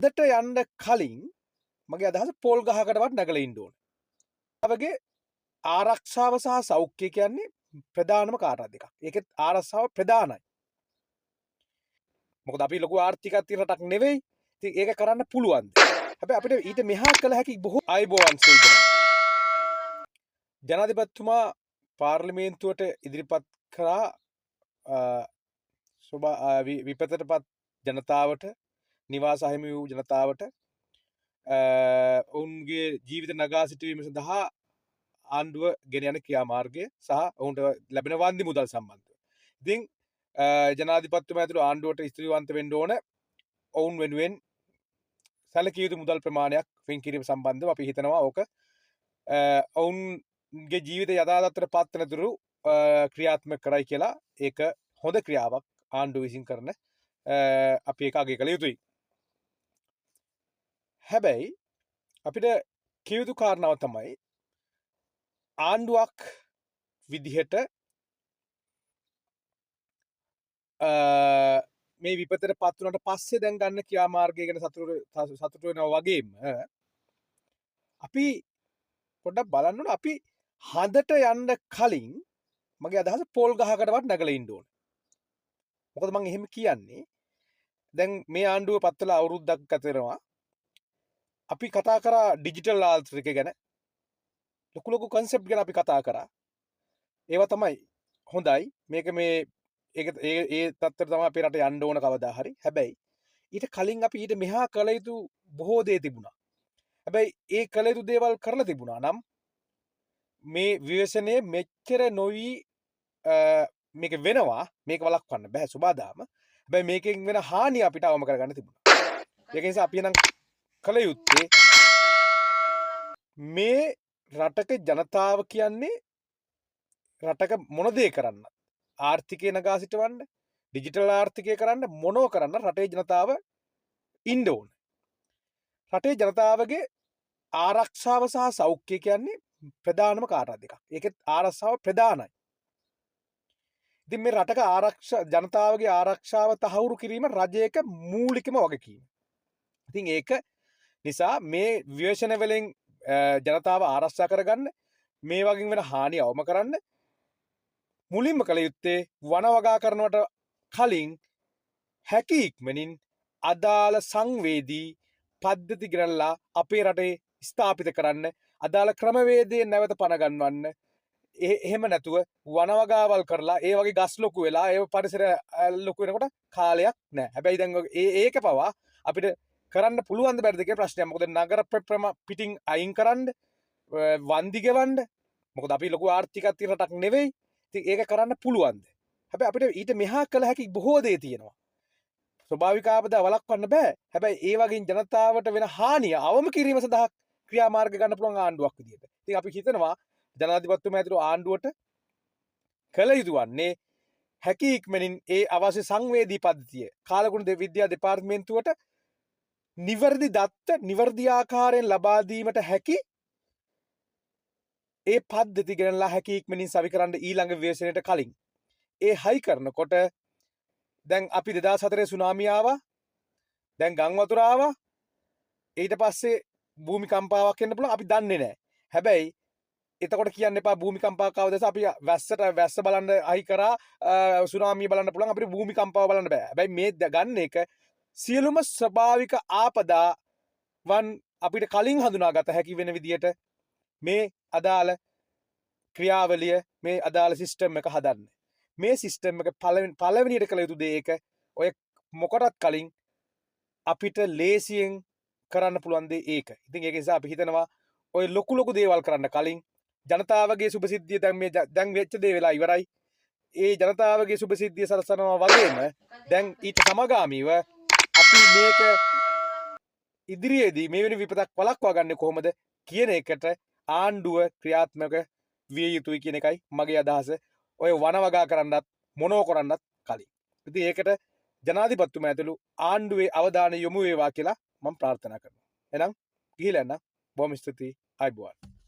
අදට යන්න කලින් මගේ අදහස පොල් ගහකටවත් නැගලා ඉන්න ඕන. වගේ ආරක්ෂාව සහ සෞඛ්‍ය කියන්නේ ප්‍රධානම කාරණා දෙකක්. ඒකෙත් ආරක්ෂාව ප්‍රධානයි. මොකද අපි ලොකු ආර්ථිකයක් තියෙන රටක් නෙවෙයි. ඉතින් ඒක කරන්න පුළුවන්. හැබැයි අපිට ඊට මෙහා කළ හැකි බොහෝ අයබෝවන් සෙල්ලම්. ජනාධිපතිතුමා පාර්ලිමේන්තුවට ඉදිරිපත් කරා විපතටපත් ජනතාවට නිවාස අහිමි වූ ජනතාවට ඔවුන්ගේ ජීවිත නගා සිටුවීම සඳහා ආණ්ඩුව ගෙන යන ක්‍රියාමාර්ගය සහ ඔවුන්ට ලැබෙන වන්දි මුදල් සම්බන්ධව. ඉතින් ජනාධිපතිතුමා ඇතුළු ආණ්ඩුවට ස්ථිරවන්ත වෙන්න ඕන ඔවුන් වෙනුවෙන් සැලකිය යුතු මුදල් ප්‍රමාණයක් වෙන් කිරීම සම්බන්ධව අපි හිතනවා ඕක ඔවුන්ගේ ජීවිත යථාර්ථයට පත් වෙන තුරු ක්‍රියාත්මක කරයි කියලා. ඒක හොඳ ක්‍රියාවක් ආණ්ඩුව විසින් කරන අපි ඒක අගය කළ යුතුයි. හැබැයි අපිට කිය යුතු කාරණාව තමයි ආණ්ඩුවක් විදිහට මේ විපතට පත් වුණාට පස්සේ දැන් ගන්න ක්‍රියාමාර්ගය ගැන සතුටු වෙනවා වගේම අපි පොඩ්ඩක් බලන්න ඕන අපි හඳට යන්න කලින් මගේ අදහස පොල් ගහකටවත් නැගලා ඉන්න ඕන. මොකද මම එහෙම කියන්නේ දැන් මේ ආණ්ඩුව පත් වෙලා අවුරුද්දක් ගත වෙනවා. අපි කතා කරා ඩිජිටල් ආර්ථිකය ගැන ලොකු කන්සෙප්ට් ගැන අපි කතා කරා. ඒවා තමයි හොඳයි. මේක මේ ඒ තත්ත්වයට තමයි අපේ රට යන්න ඕන කවදා හරි. හැබැයි ඊට කලින් අපි ඊට මෙහා කළ යුතු බොහෝ දේ තිබුණා. හැබැයි ඒ කළ යුතු දේවල් කරලා තිබුණා නම් මේ විවේචනය මෙච්චර නොවි මේක වෙනවා. මේක වළක්වන්න බෑ සුබාදාම. හැබැයි මේකෙන් වෙන හානිය අපිට අවම කරගන්න තිබුණා. ඒක නිසා අපි නම් කළ යුත්තේ මේ රටක ජනතාව කියන්නේ රටක මොන දේ කරන්න ආර්ථිකය නගා සිටවන්න ඩිජිටල් ආර්ථිකය කරන්න මොනෝ කරන්න රටේ ජනතාව ඉන්න ඕන. රටේ ජනතාවගේ ආරක්ෂාව සහ සෞඛ්‍ය කියන්නේ ප්‍රධානම කාරණා දෙකක්. ඒකෙත් ආරක්ෂාව ප්‍රධානයි. ඉතින් මේ රටක ජනතාවගේ ආරක්ෂාව තහවුරු කිරීම රජයක මූලිකම වගකීම. ඉතින් ඒක නිසා මේ විවේචන වලින් ජනතාව ආරක්ෂා කරගන්න මේ වගේ වෙන හානිය අවම කරන්න මුලින්ම කළ යුත්තේ වනවගා කරනවට කලින් හැකි ඉක්මනින් අදාළ සංවේදී පද්ධති ගෙනල්ලා අපේ රටේ ස්ථාපිත කරන්න අදාළ ක්‍රමවේදයෙන් නැවත පනගන්වන්න. එහෙම නැතුව වනවගාවල් කරලා ඒ වගේ ගස් ලොකු වෙලා ඒ පරිසර ලොකු වෙනකොට කාලයක් නැහැ. හැබැයි දැන් ඒක පවා අපිට කරන්න පුළුවන් ද බැරිද කියලා ප්‍රශ්නයක්. මොකද නගර පිටින් අයින් කරන්න වන්දි ගෙවන්න. මොකද අපි ලොකු ආර්ථිකයක් තියෙන රටක් නෙවෙයි. ඉතින් ඒක කරන්න පුළුවන්ද? හැබැයි අපිට ඊට මෙහා කළ හැකි බොහෝ දේ තියෙනවා. ස්වභාවික ආපදා වළක්වන්න බෑ. හැබැයි ඒ වගේ ජනතාවට වෙන හානිය අවම කිරීම සඳහා ක්‍රියාමාර්ග ගන්න පුළුවන් ආණ්ඩුවක් විදියට. ඉතින් අපි හිතනවා ජනාධිපතිතුමා ඇතුළු ආණ්ඩුවට කළ යුතු වන්නේ හැකි ඉක්මනින් ඒ අවශ්‍ය සංවේදී පද්ධතිය කාලගුණ විද්‍යා දෙපාර්තමේන්තුවට නිවැරදි දත්ත නිවැරදි ආකාරයෙන් ලබා දීමට හැකි ඒ පද්ධති ගෙනලා හැකි ඉක්මනින් සවි කරන්න ඊළඟ විවේචනයට කලින් ඒ හයි කරනකොට දැන් අපි 2004 සුනාමිය ආවා. දැන් ගම් වතුර ආවා. ඊට පස්සේ භූමිකම්පාවක් එන්න පුළුවන් අපි දන්නේ නැහැ. හැබැයි එතකොට කියන්න එපා භූමිකම්පාවක් ආවදස අපි වැස්ස බලන්න අහි කරා සුනාමිය බලන්න පුළුවන් අපිට භූමිකම්පාව බලන්න බෑ. හැබැයි මේ ගන්න එක සියලුම ස්වභාවික ආපදාවන් අපිට කලින් හඳුනාගත හැකි වෙන විදියට මේ අදාළ ක්‍රියාවලිය මේ අදාළ සිස්ටම් එක හදන්න. මේ සිස්ටම් එක පළවෙනියට කළ යුතු දේ ඒක ඔය මොකටත් කලින් අපිට ලේසියෙන් කරන්න පුළුවන් දේ ඒක. ඉතින් ඒක නිසා අපි හිතනවා ඔය ලොකු දේවල් කරන්න කලින් ජනතාවගේ සුභසිද්ධිය දැන් වෙච්ච දේ වෙලා ඉවරයි. ඒ ජනතාවගේ සුභසිද්ධිය සලසනවා වගේම දැන් ඊට සමගාමීව අපි මේක ඉදිරියේදී මේ වෙන විපතක් වළක්වා ගන්න කොහොමද කියන එකට ආණ්ඩුව ක්‍රියාත්මක විය යුතුයි කියන එකයි මගේ අදහස. ඔය වනවගා කරන්නත් මොනෝ කරන්නත් කලින්. ඉතින් ඒකට ජනාධිපතිතුමා ඇතුළු ආණ්ඩුවේ අවධානය යොමු වේවා කියලා මම ප්‍රාර්ථනා කරනවා. එහෙනම් ගිහිල්ලා යන්න. බොහොම ස්තුතියි. ආයුබෝවන්.